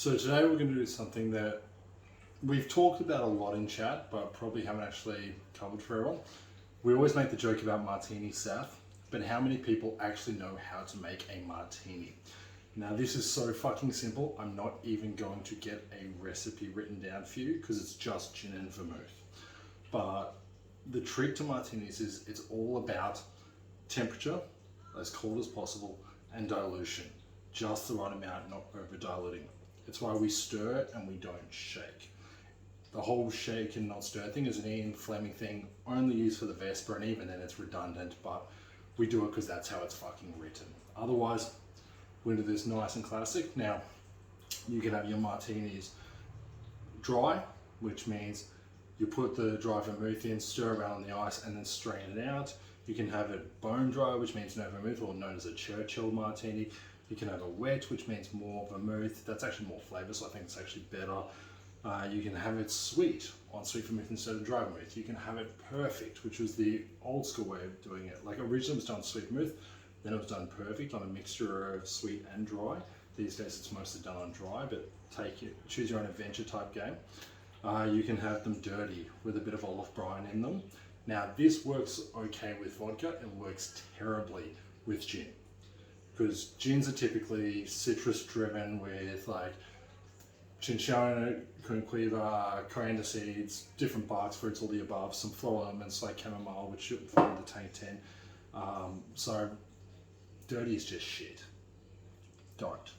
So today we're going to do something that we've talked about a lot in chat, but probably haven't actually covered for everyone. We always make the joke about Martini Saph, but how many people actually know how to make a martini? Now this is so fucking simple, I'm not even going to get a recipe written down for you because it's just gin and vermouth. But the trick to martinis is it's all about temperature, as cold as possible, and dilution. Just the right amount, not over diluting. It's why we stir it and we don't shake. The whole shake and not stir thing is an Ian Fleming thing, only used for the Vesper, and even then it's redundant, but we do it because that's how it's fucking written. Otherwise, we do this nice and classic. Now, you can have your martinis dry, which means you put the dry vermouth in, stir around on the ice, and then strain it out. You can have it bone dry, which means no vermouth, or known as a Churchill martini. You can have a wet, which means more vermouth. That's actually more flavour, so I think it's actually better. You can have it sweet, on sweet vermouth instead of dry vermouth. You can have it perfect, which was the old school way of doing it. Like originally it was done sweet vermouth, then it was done perfect on a mixture of sweet and dry. These days it's mostly done on dry, but choose your own adventure type game. You can have them dirty with a bit of olive brine in them. Now this works okay with vodka, it works terribly with gin. Because gins are typically citrus driven with like cinchona, conquiva, coriander seeds, different barks, fruits, all the above, some floral elements like chamomile, which you find in the tank 10. So dirty is just shit. Don't.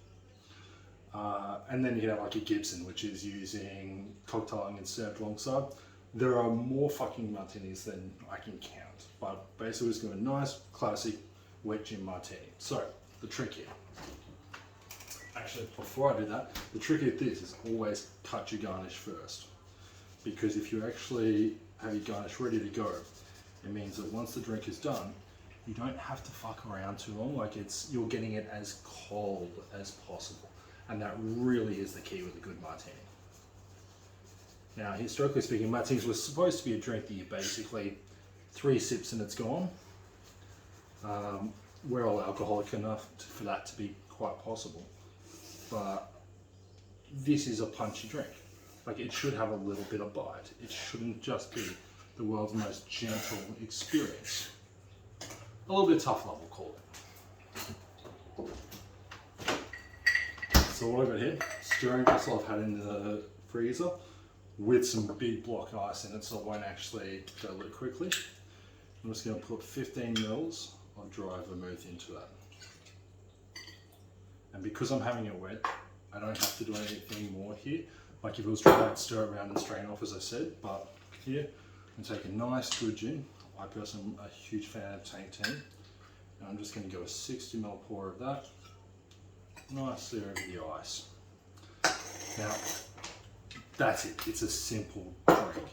And then you can have like a Gibson, which is using cocktailing and served alongside. There are more fucking martinis than I can count, but basically it's going to be a nice, classic, wet gin martini. So, the trick here. Actually, before I do that, the trick with this is always cut your garnish first. Because if you actually have your garnish ready to go, it means that once the drink is done, you don't have to fuck around too long. Like you're getting it as cold as possible. And that really is the key with a good martini. Now, historically speaking, martinis were supposed to be a drink that you basically 3 sips and it's gone. We're all alcoholic enough for that to be quite possible. But this is a punchy drink. Like it should have a little bit of bite. It shouldn't just be the world's most gentle experience. A little bit tough love, we'll call it. So what I've got here, stirring vessel I've had in the freezer with some big block ice in it so it won't actually dilute quickly. I'm just going to put 15 mils of dry vermouth into that. And because I'm having it wet, I don't have to do anything more here. Like if it was dry, I'd stir it around and strain off as I said, but here, I'm take a nice good gin. I personally am a huge fan of tank 10. And I'm just going to go a 60 ml pour of that, nicely over the ice. Now, that's it, it's a simple drink.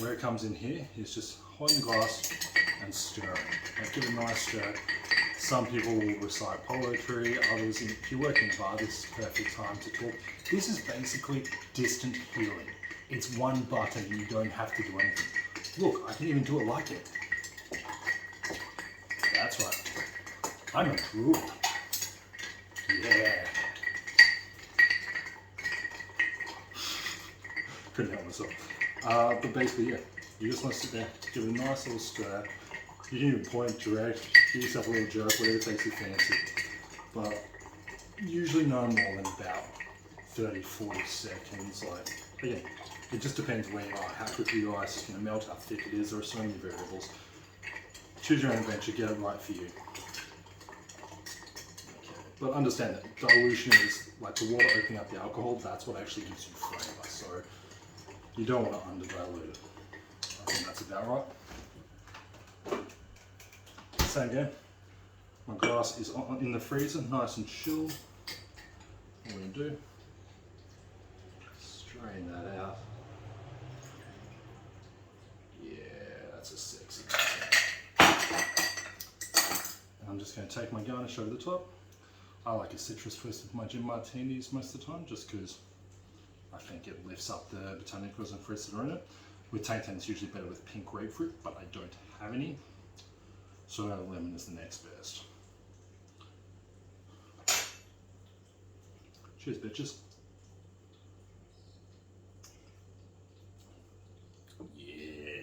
Where it comes in here is just holding the glass and stirring. Like give it a nice stir. Some people will recite poetry, others, if you work in a bar, this is the perfect time to talk. This is basically distant healing. It's one button, you don't have to do anything. Look, I can even do it like it. That's right. I'm a druid. Yeah. Couldn't help myself. But basically, yeah, you just want to sit there, give it a nice little stir. You can even point direct, give yourself a little jerk, whatever takes you fancy. But usually no more than about 30-40 seconds. Like, again, it just depends where you are, how quickly your ice is going to melt, how thick it is. There are so many variables. Choose your own adventure, get it right for you. Okay. But understand that dilution is like the water opening up the alcohol, that's what actually gives you flavour. So you don't want to under-dilute it. I think that's about right. Same again. My glass is in the freezer, nice and chilled. What we're going to do, strain that out. Yeah, that's a sexy sound. And I'm just going to take my garnish over the top. I like a citrus twist with my gin martinis most of the time, just because I think it lifts up the botanicals and fruits that are in it. With tank 10 it's usually better with pink grapefruit, but I don't have any. So lemon is the next best. Cheers, bitches.